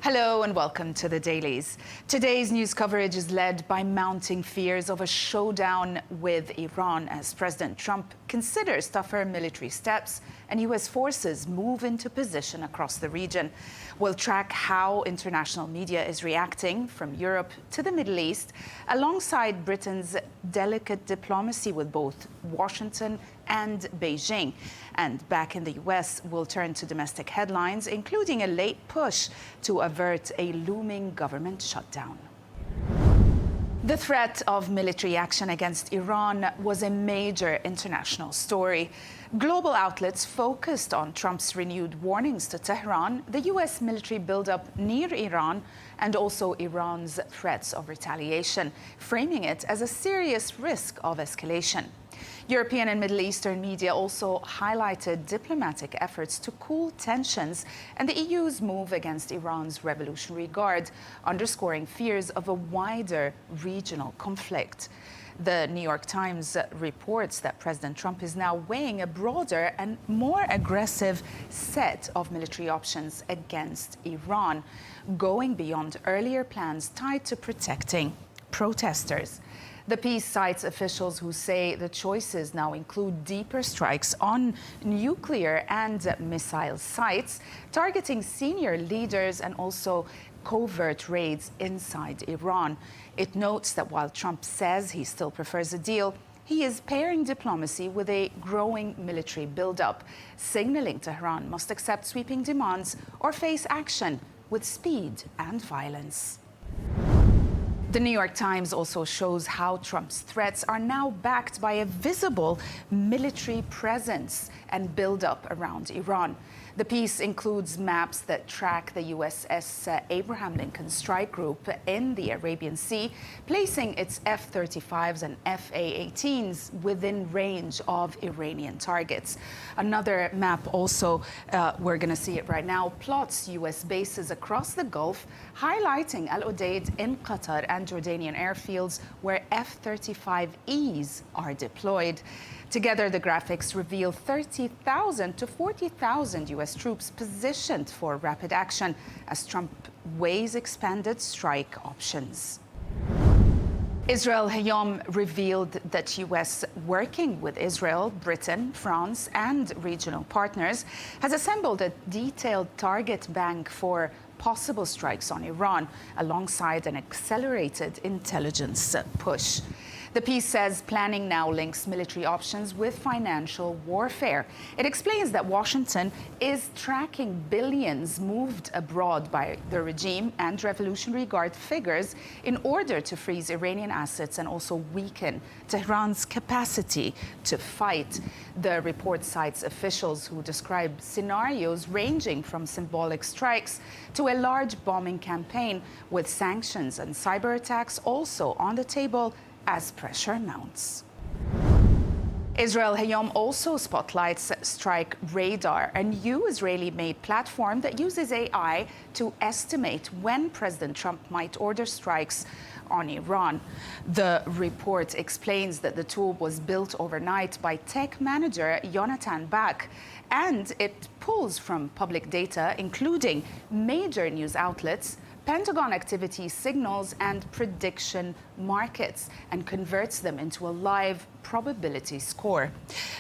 Hello and welcome to the Dailies. Today's news coverage is led by mounting fears of a showdown with Iran as President Trump considers tougher military steps and U.S. forces move into position across the region. We'll track how international media is reacting from Europe to the Middle East, alongside Britain's delicate diplomacy with both Washington and Beijing. And back in the U.S., we'll turn to domestic headlines, including a late push to avert a looming government shutdown. The threat of military action against Iran was a major international story. Global outlets focused on Trump's renewed warnings to Tehran, the U.S. military buildup near Iran, and also Iran's threats of retaliation, framing it as a serious risk of escalation. European and Middle Eastern media also highlighted diplomatic efforts to cool tensions and the EU's move against Iran's Revolutionary Guard, underscoring fears of a wider regional conflict. The New York Times reports that President Trump is now weighing a broader and more aggressive set of military options against Iran, going beyond earlier plans tied to protecting protesters. The piece cites officials who say the choices now include deeper strikes on nuclear and missile sites, targeting senior leaders, and also covert raids inside Iran. It notes that while Trump says he still prefers a deal, he is pairing diplomacy with a growing military buildup, signaling Tehran must accept sweeping demands or face action with speed and violence. The New York Times also shows how Trump's threats are now backed by a visible military presence and buildup around Iran. The piece includes maps that track the USS Abraham Lincoln Strike Group in the Arabian Sea, placing its F-35s and F-A-18s within range of Iranian targets. Another map also, we're going to see it right now, plots U.S. bases across the Gulf, highlighting Al Udeid in Qatar and Jordanian airfields where F-35Es are deployed. Together, the graphics reveal 30,000 to 40,000 U.S. troops positioned for rapid action as Trump weighs expanded strike options. Israel Hayom revealed that U.S. working with Israel, Britain, France, and regional partners has assembled a detailed target bank for possible strikes on Iran, alongside an accelerated intelligence push. The piece says planning now links military options with financial warfare. It explains that Washington is tracking billions moved abroad by the regime and Revolutionary Guard figures in order to freeze Iranian assets and also weaken Tehran's capacity to fight. The report cites officials who describe scenarios ranging from symbolic strikes to a large bombing campaign, with sanctions and cyber attacks also on the table as pressure mounts. Israel Hayom also spotlights Strike Radar, a new Israeli-made platform that uses AI to estimate when President Trump might order strikes on Iran. The report explains that the tool was built overnight by tech manager Jonathan Bach, and it pulls from public data, including major news outlets, Pentagon activity signals, and prediction markets, and converts them into a live probability score.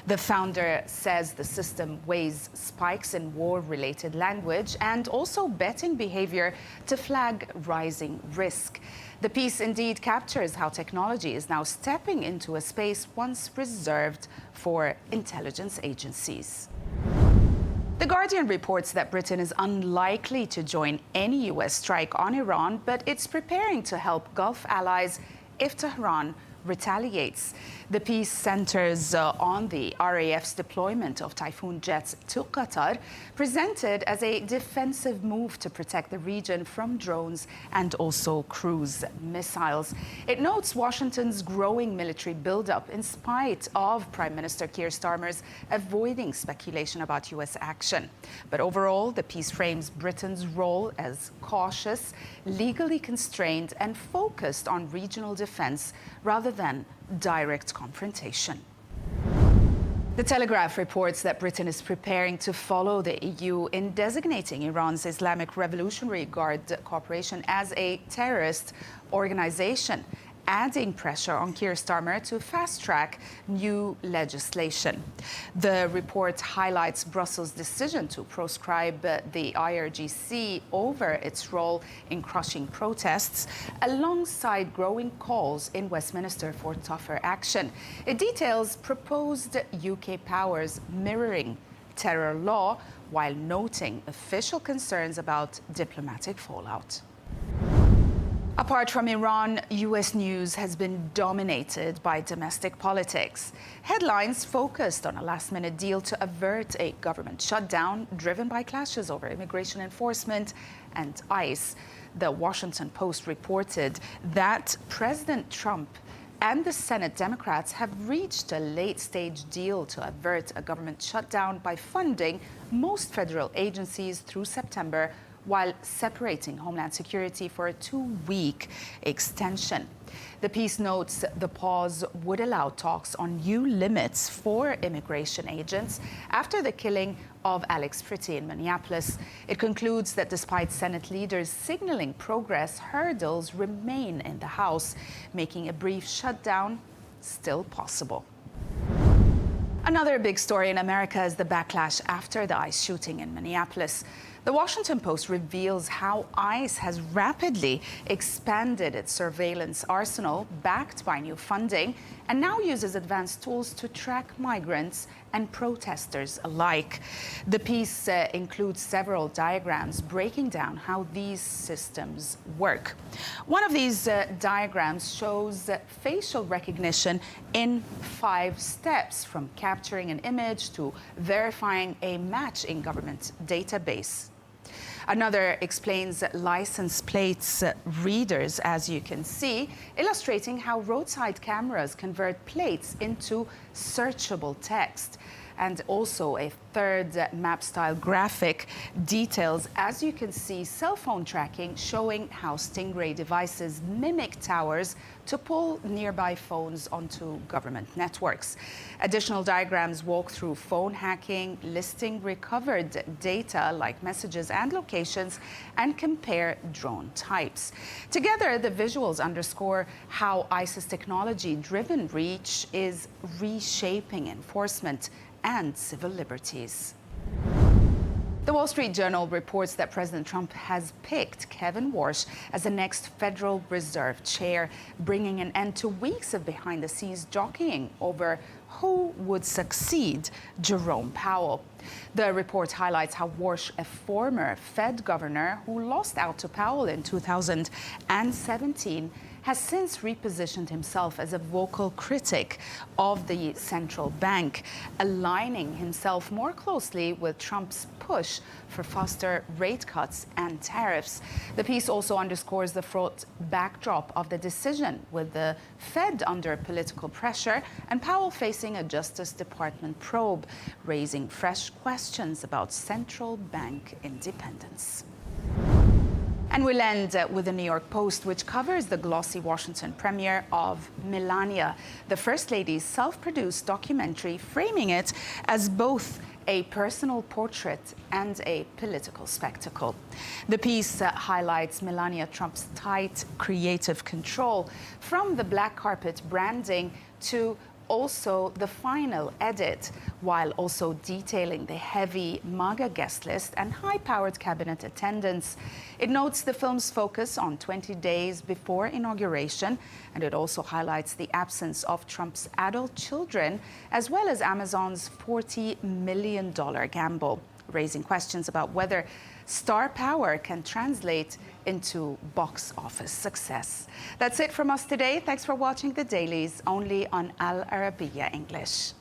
The founder says the system weighs spikes in war-related language and also betting behavior to flag rising risk. The piece indeed captures how technology is now stepping into a space once reserved for intelligence agencies. The Guardian reports that Britain is unlikely to join any U.S. strike on Iran, but it's preparing to help Gulf allies if Tehran retaliates. The piece centers on the RAF's deployment of Typhoon jets to Qatar, presented as a defensive move to protect the region from drones and also cruise missiles. It notes Washington's growing military buildup in spite of Prime Minister Keir Starmer's avoiding speculation about U.S. action. But overall, the piece frames Britain's role as cautious, legally constrained, and focused on regional defense rather than direct confrontation. The Telegraph reports that Britain is preparing to follow the EU in designating Iran's Islamic Revolutionary Guard Corporation as a terrorist organization, adding pressure on Keir Starmer to fast-track new legislation. The report highlights Brussels' decision to proscribe the IRGC over its role in crushing protests, alongside growing calls in Westminster for tougher action. It details proposed UK powers mirroring terror law, while noting official concerns about diplomatic fallout. Apart from Iran, U.S. news has been dominated by domestic politics. Headlines focused on a last-minute deal to avert a government shutdown driven by clashes over immigration enforcement and ICE. The Washington Post reported that President Trump and the Senate Democrats have reached a late-stage deal to avert a government shutdown by funding most federal agencies through September, while separating Homeland Security for a 2-week extension. The piece notes the pause would allow talks on new limits for immigration agents after the killing of Alex Fritty in Minneapolis. It concludes that despite Senate leaders signaling progress, hurdles remain in the House, making a brief shutdown still possible. Another big story in America is the backlash after the ICE shooting in Minneapolis. The Washington Post reveals how ICE has rapidly expanded its surveillance arsenal, backed by new funding, and now uses advanced tools to track migrants and protesters alike. The piece includes several diagrams breaking down how these systems work. One of these diagrams shows facial recognition in 5 steps, from capturing an image to verifying a match in government database. Another explains license plates readers, as you can see, illustrating how roadside cameras convert plates into searchable text. And also a third map-style graphic details, as you can see, cell phone tracking, showing how Stingray devices mimic towers to pull nearby phones onto government networks. Additional diagrams walk through phone hacking, listing recovered data like messages and locations, and compare drone types. Together, the visuals underscore how ICE's technology-driven reach is reshaping enforcement and civil liberties. The Wall Street Journal reports that President Trump has picked Kevin Warsh as the next Federal Reserve chair, bringing an end to weeks of behind-the-scenes jockeying over who would succeed Jerome Powell. The report highlights how Warsh, a former Fed governor who lost out to Powell in 2017, has since repositioned himself as a vocal critic of the central bank, aligning himself more closely with Trump's push for faster rate cuts and tariffs. The piece also underscores the fraught backdrop of the decision, with the Fed under political pressure and Powell facing a Justice Department probe, raising fresh questions about central bank independence. And we'll end with the New York Post, which covers the glossy Washington premiere of Melania, the First Lady's self-produced documentary, framing it as both a personal portrait and a political spectacle. The piece highlights Melania Trump's tight creative control, from the black carpet branding to also the final edit, while also detailing the heavy MAGA guest list and high-powered cabinet attendance. It notes the film's focus on 20 days before inauguration, and it also highlights the absence of Trump's adult children, as well as Amazon's $40 million gamble, raising questions about whether star power can translate into box office success. That's it from us today. Thanks for watching the Dailies, only on Al Arabiya English.